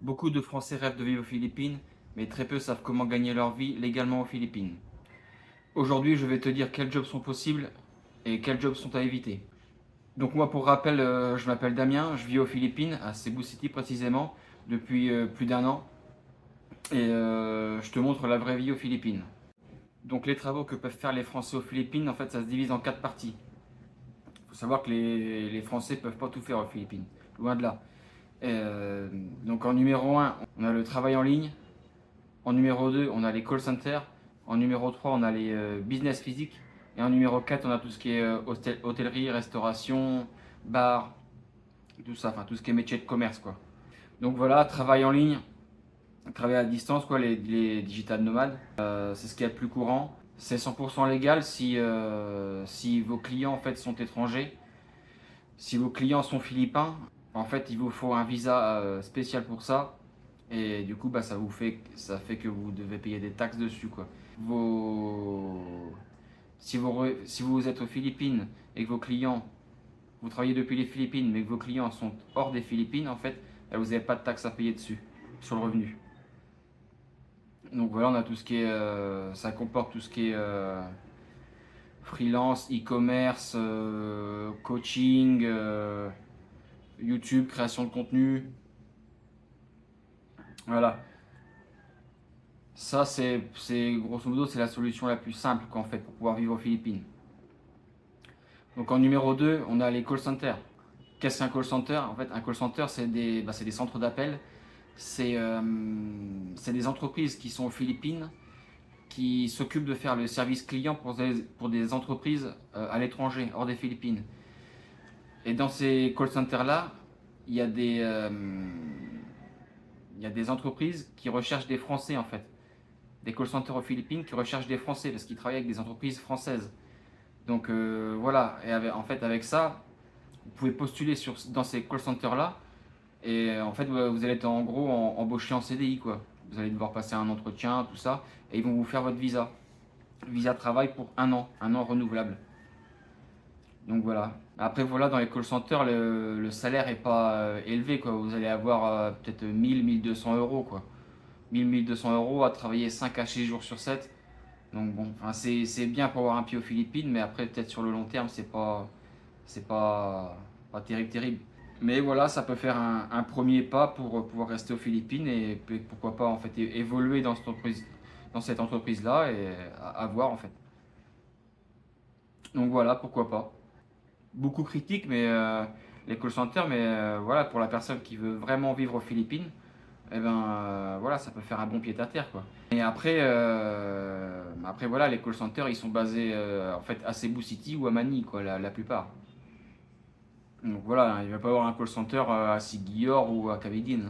Beaucoup de Français rêvent de vivre aux Philippines, mais très peu savent comment gagner leur vie légalement aux Philippines. Aujourd'hui, je vais te dire quels jobs sont possibles et quels jobs sont à éviter. Donc moi, pour rappel, je m'appelle Damien, je vis aux Philippines, à Cebu City précisément, depuis plus d'un an. Et je te montre la vraie vie aux Philippines. Donc les travaux que peuvent faire les Français aux Philippines, en fait, ça se divise en 4 parties. Il faut savoir que les Français ne peuvent pas tout faire aux Philippines, loin de là. Euh, donc en numéro un, on a le travail en ligne. En numéro 2, on a les call centers. En numéro 3, on a les business physiques. Et en numéro 4, on a tout ce qui est hôtellerie, restauration, bar, tout ça, enfin tout ce qui est métier de commerce, quoi. Donc voilà, travail en ligne, travail à distance, quoi, les digital nomades, c'est ce qui est le plus courant. C'est 100% légal si vos clients en fait sont étrangers. Si vos clients sont philippins, en fait, il vous faut un visa spécial pour ça. Et du coup, bah, ça fait que vous devez payer des taxes dessus, quoi. Vos... si vous êtes aux Philippines et que vos clients, vous travaillez depuis les Philippines, mais que vos clients sont hors des Philippines, en fait, là, vous n'avez pas de taxes à payer dessus, sur le revenu. Donc voilà, on a tout ce qui est, ça comporte tout ce qui est freelance, e-commerce, coaching, YouTube, création de contenu. Voilà. Ça, grosso modo, c'est la solution la plus simple qu'en fait pour pouvoir vivre aux Philippines. Donc en numéro 2, on a les call centers. Qu'est-ce qu'un call center? En fait, un call center, c'est des centres d'appel. C'est des entreprises qui sont aux Philippines qui s'occupent de faire le service client pour des entreprises à l'étranger, hors des Philippines. Et dans ces call centers-là, il y a il y a des entreprises qui recherchent des Français en fait. Des call centers aux Philippines qui recherchent des Français parce qu'ils travaillent avec des entreprises françaises. Donc voilà, et en fait avec ça, vous pouvez postuler dans ces call centers là et en fait vous allez être en gros embauché en CDI quoi. Vous allez devoir passer un entretien, tout ça, et ils vont vous faire votre visa de travail pour un an renouvelable. Donc voilà. Après voilà, dans les call centers, le salaire est pas élevé quoi. Vous allez avoir peut-être 1000-1200 € quoi. 1000-1200 € à travailler 5 à 6 jours sur 7. Donc bon, enfin, c'est bien pour avoir un pied aux Philippines, mais après peut-être sur le long terme, c'est pas terrible, terrible. Mais voilà, ça peut faire un premier pas pour pouvoir rester aux Philippines et pourquoi pas en fait évoluer dans cette entreprise-là et à voir en fait. Donc voilà, pourquoi pas. Beaucoup critiquent mais les call centers, mais voilà, pour la personne qui veut vraiment vivre aux Philippines, eh ben voilà, ça peut faire un bon pied à terre quoi. Et après voilà, les call centers ils sont basés en fait à Cebu City ou à Manille quoi, la plupart. Donc voilà, il va pas y avoir un call center à Sigior ou à Cavite.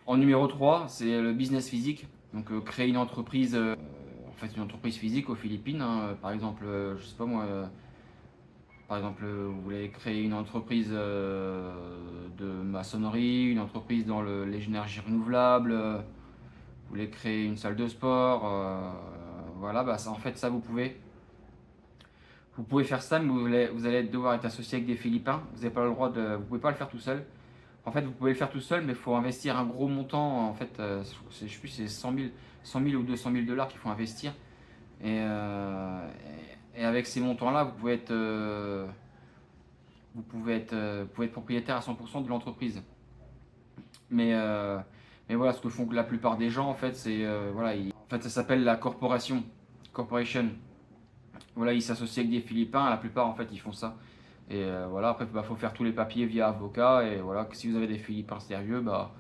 En numéro 3, c'est le business physique. Donc créer une entreprise, en fait une entreprise physique aux Philippines, hein. Par exemple, je sais pas moi, par exemple, vous voulez créer une entreprise de maçonnerie, une entreprise dans les énergies renouvelables, vous voulez créer une salle de sport, voilà, bah ça, en fait ça vous pouvez faire ça, mais vous allez devoir être associé avec des Philippins. Vous n'avez pas le droit vous pouvez pas le faire tout seul. En fait, vous pouvez le faire tout seul, mais il faut investir un gros montant. En fait, je sais plus, c'est 100 000 ou 200 000 $ qu'il faut investir. Et, et avec ces montants-là, vous pouvez être propriétaire à 100% de l'entreprise. Mais, euh, mais voilà, ce que font la plupart des gens, en fait, voilà, en fait, ça s'appelle la corporation. Voilà, ils s'associent avec des Philippins. La plupart, en fait, ils font ça. Et voilà, après, il faut faire tous les papiers via avocat. Et voilà, que si vous avez des Philippins sérieux, bah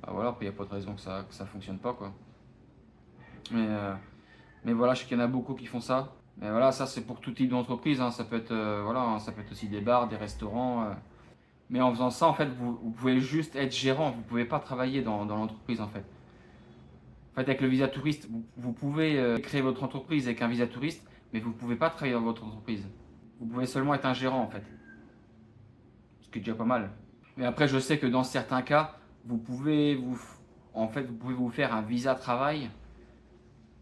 voilà, après, il n'y a pas de raison que ça fonctionne pas, quoi. Mais, euh, mais voilà, je sais qu'il y en a beaucoup qui font ça. Mais voilà, ça, c'est pour tout type d'entreprise, hein. Ça peut être, voilà, hein, ça peut être aussi des bars, des restaurants. Mais en faisant ça, en fait, vous pouvez juste être gérant. Vous pouvez pas travailler dans l'entreprise, en fait. En fait, avec le visa touriste, vous pouvez créer votre entreprise avec un visa touriste, mais vous pouvez pas travailler dans votre entreprise. Vous pouvez seulement être un gérant, en fait. Ce qui est déjà pas mal. Mais après, je sais que dans certains cas, en fait, vous pouvez vous faire un visa travail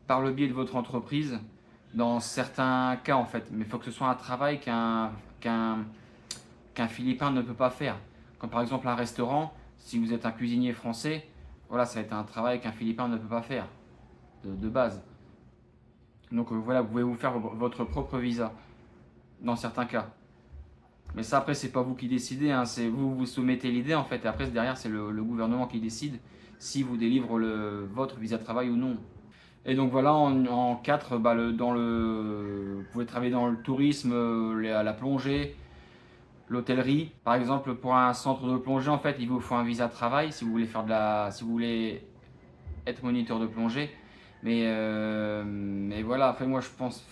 par le biais de votre entreprise. Dans certains cas, en fait, mais il faut que ce soit un travail qu'un qu'un Philippin ne peut pas faire. Comme par exemple un restaurant, si vous êtes un cuisinier français, voilà, ça va être un travail qu'un Philippin ne peut pas faire de base. Donc voilà, vous pouvez vous faire votre propre visa dans certains cas. Mais ça, après, c'est pas vous qui décidez, hein, c'est vous soumettez l'idée en fait, et après derrière, c'est le gouvernement qui décide si vous délivre votre visa de travail ou non. Et donc voilà, en 4, bah, vous pouvez travailler dans le tourisme, la plongée, l'hôtellerie. Par exemple, pour un centre de plongée, en fait, il vous faut un visa de travail si vous voulez si vous voulez être moniteur de plongée. Mais voilà, après moi je pense,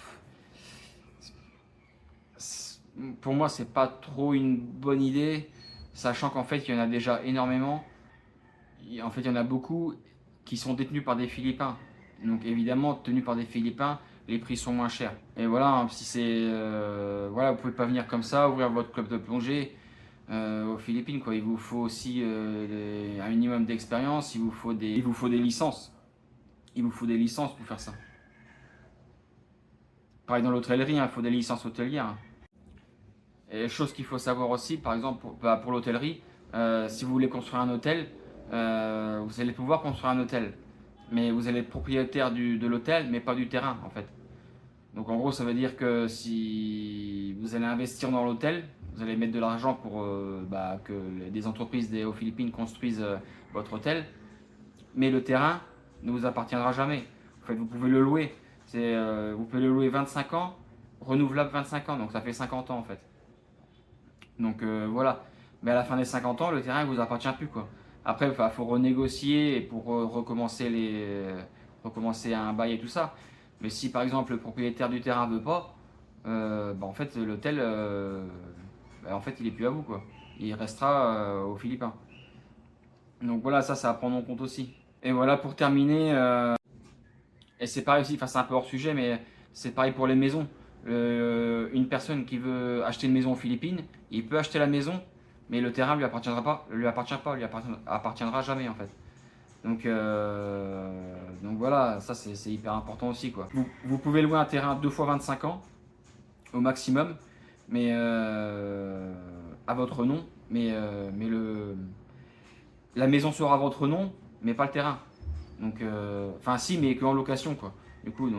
pour moi c'est pas trop une bonne idée, sachant qu'en fait il y en a déjà énormément. En fait il y en a beaucoup qui sont détenus par des Philippins. Donc évidemment, tenus par des Philippins, les prix sont moins chers. Et voilà, hein, si c'est, voilà, vous pouvez pas venir comme ça, ouvrir votre club de plongée aux Philippines, quoi. Il vous faut aussi un minimum d'expérience, il vous faut des licences. Il vous faut des licences pour faire ça. Pareil dans l'hôtellerie, hein, il faut des licences hôtelières, hein. Et chose qu'il faut savoir aussi, par exemple pour l'hôtellerie, si vous voulez construire un hôtel, vous allez pouvoir construire un hôtel. Mais vous allez être propriétaire de l'hôtel, mais pas du terrain en fait. Donc en gros, ça veut dire que si vous allez investir dans l'hôtel, vous allez mettre de l'argent pour que des entreprises aux Philippines construisent votre hôtel, mais le terrain ne vous appartiendra jamais. En fait, vous pouvez le louer. Vous pouvez le louer 25 ans, renouvelable 25 ans, donc ça fait 50 ans en fait. Donc voilà. Mais à la fin des 50 ans, le terrain ne vous appartient plus, quoi. Après, il faut renégocier pour recommencer un bail et tout ça. Mais si par exemple le propriétaire du terrain ne veut pas, en fait l'hôtel, en fait il est plus à vous, quoi. Il restera aux Philippins. Donc voilà, ça à prendre en compte aussi. Et voilà, pour terminer, et c'est pareil aussi, enfin c'est un peu hors sujet, mais c'est pareil pour les maisons. Une personne qui veut acheter une maison aux Philippines, il peut acheter la maison, mais le terrain lui appartiendra jamais en fait. Donc voilà, ça c'est hyper important aussi, quoi. Vous pouvez louer un terrain 2 fois 25 ans au maximum, mais à votre nom, mais la maison sera à votre nom, mais pas le terrain. Donc, enfin si, mais que en location, quoi. Du coup,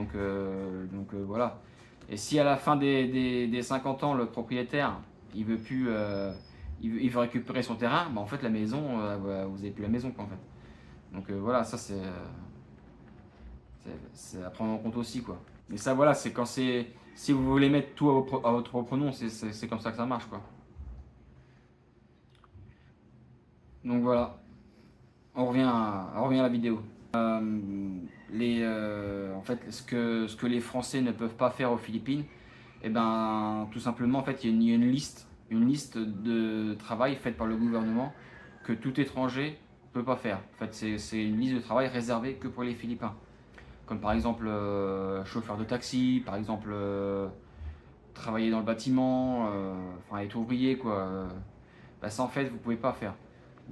voilà. Et si à la fin des 50 ans, le propriétaire, il veut plus, il veut récupérer son terrain, en fait la maison, vous n'avez plus la maison, quoi, en fait. Donc voilà, ça c'est à prendre en compte aussi, quoi. Mais ça, voilà, c'est quand si vous voulez mettre tout à votre propre nom, c'est comme ça que ça marche, quoi. Donc voilà, on revient à la vidéo. En fait, ce que les Français ne peuvent pas faire aux Philippines, et ben, tout simplement, en fait, il y a une liste de travail faite par le gouvernement que tout étranger ne peut pas faire. En fait, c'est une liste de travail réservée que pour les Philippins. Comme par exemple chauffeur de taxi, par exemple travailler dans le bâtiment, enfin être ouvrier, quoi. Ça, en fait, vous pouvez pas faire.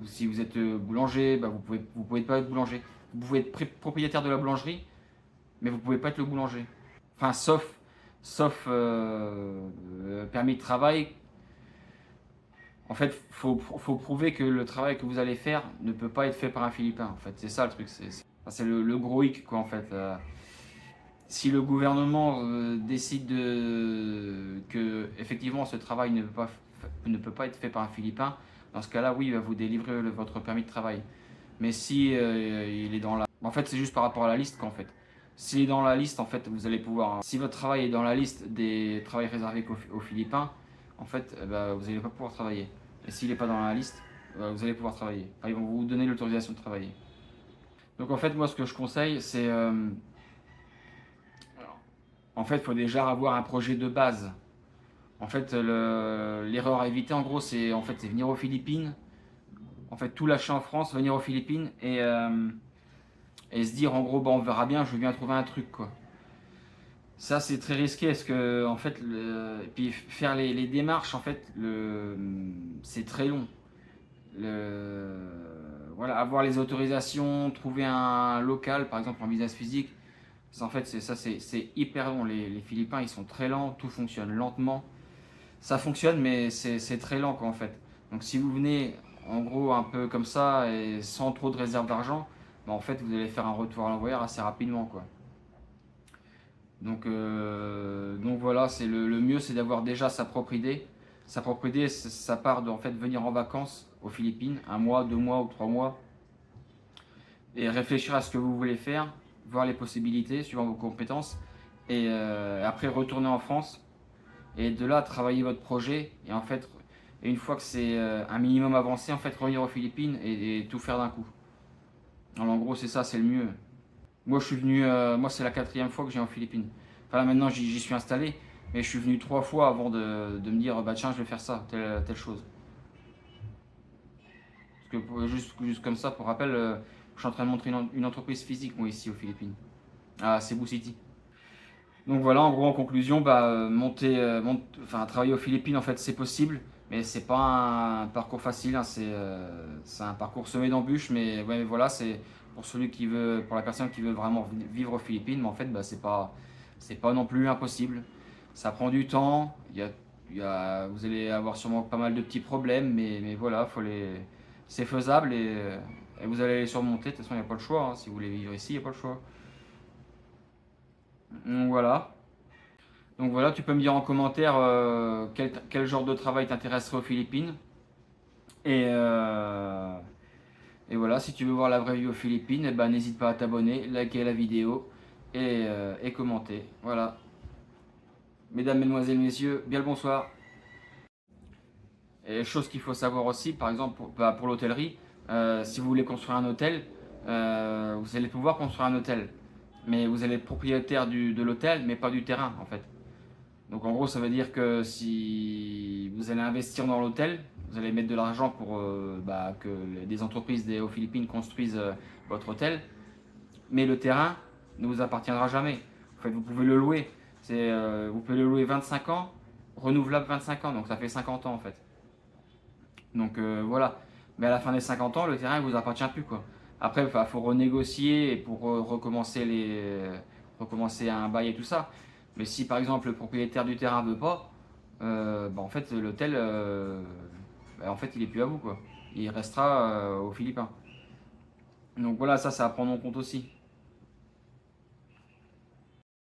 Si vous êtes boulanger, vous pouvez pas être boulanger. Vous pouvez être propriétaire de la boulangerie, mais vous pouvez pas être le boulanger. Enfin, sauf permis de travail. En fait, faut prouver que le travail que vous allez faire ne peut pas être fait par un Philippin. En fait, c'est ça le truc. C'est le gros hic, quoi, en fait. Si le gouvernement décide que effectivement ce travail ne peut pas être fait par un Philippin, dans ce cas-là, oui, il va vous délivrer votre permis de travail. Mais si il est dans la... En fait, c'est juste par rapport à la liste qu'en fait. S'il est dans la liste, en fait, vous allez pouvoir... Si votre travail est dans la liste des travails réservés aux Philippins, en fait, vous n'allez pas pouvoir travailler. Et s'il n'est pas dans la liste, vous allez pouvoir travailler. Enfin, ils vont vous donner l'autorisation de travailler. Donc en fait, moi, ce que je conseille, c'est... en fait, il faut déjà avoir un projet de base. En fait, l'erreur à éviter, en gros, c'est venir aux Philippines, en fait, tout lâcher en France, venir aux Philippines et se dire, en gros, on verra bien, je viens trouver un truc, quoi. Ça, c'est très risqué, parce que, en fait, et puis faire les démarches, en fait, c'est très long. Voilà, avoir les autorisations, trouver un local, par exemple en visage physique, en fait, c'est hyper long. Les Philippins, ils sont très lents, tout fonctionne lentement. Ça fonctionne, mais c'est très lent, quoi, en fait. Donc si vous venez en gros un peu comme ça et sans trop de réserve d'argent, bah, en fait vous allez faire un retour à l'envoyeur assez rapidement quoi. Donc voilà, c'est le mieux, c'est d'avoir déjà sa propre idée. Sa propre idée, ça part de en fait venir en vacances aux Philippines, un mois, 2 mois ou 3 mois, et réfléchir à ce que vous voulez faire, voir les possibilités suivant vos compétences, et après retourner en France, et de là travailler votre projet, et en fait, et une fois que c'est un minimum avancé, en fait revenir aux Philippines et tout faire d'un coup. Alors, en gros, c'est ça, c'est le mieux. Moi, je suis venu, moi, c'est la 4e fois que j'ai en Philippines. Enfin, là, maintenant, j'y suis installé, mais je suis venu 3 fois avant de me dire, bah tiens, je vais faire ça, telle chose. Parce que juste comme ça, pour rappel, je suis en train de montrer une entreprise physique, moi, ici aux Philippines, à Cebu City. Donc voilà, en gros, en conclusion, bah, enfin, travailler aux Philippines, en fait, c'est possible, mais c'est pas un parcours facile, hein, c'est un parcours semé d'embûches, mais ouais, voilà, c'est pour la personne qui veut vraiment vivre aux Philippines, mais en fait, bah, c'est pas non plus impossible. Ça prend du temps, vous allez avoir sûrement pas mal de petits problèmes, mais voilà, c'est faisable et vous allez les surmonter. De toute façon, il n'y a pas le choix, hein, si vous voulez vivre ici, il n'y a pas le choix. Donc voilà. Donc voilà, tu peux me dire en commentaire quel genre de travail t'intéresserait aux Philippines. Et, euh, et voilà, si tu veux voir la vraie vie aux Philippines, eh ben, n'hésite pas à t'abonner, liker la vidéo et commenter. Voilà. Mesdames, Mesdemoiselles, Messieurs, bien le bonsoir. Et chose qu'il faut savoir aussi, par exemple pour l'hôtellerie, si vous voulez construire un hôtel, vous allez pouvoir construire un hôtel. Mais vous allez être propriétaire de l'hôtel, mais pas du terrain en fait. Donc en gros, ça veut dire que si vous allez investir dans l'hôtel, vous allez mettre de l'argent pour que des entreprises aux Philippines construisent votre hôtel, mais le terrain ne vous appartiendra jamais. En fait, vous pouvez le louer. Vous pouvez le louer 25 ans, renouvelable 25 ans, donc ça fait 50 ans en fait. Donc voilà. Mais à la fin des 50 ans, le terrain ne vous appartient plus quoi. Après, il faut renégocier pour recommencer un bail et tout ça. Mais si par exemple le propriétaire du terrain veut pas, bah, en fait l'hôtel, bah, en fait il est plus à vous quoi. Il restera aux Philippins. Donc voilà, ça à prendre en compte aussi.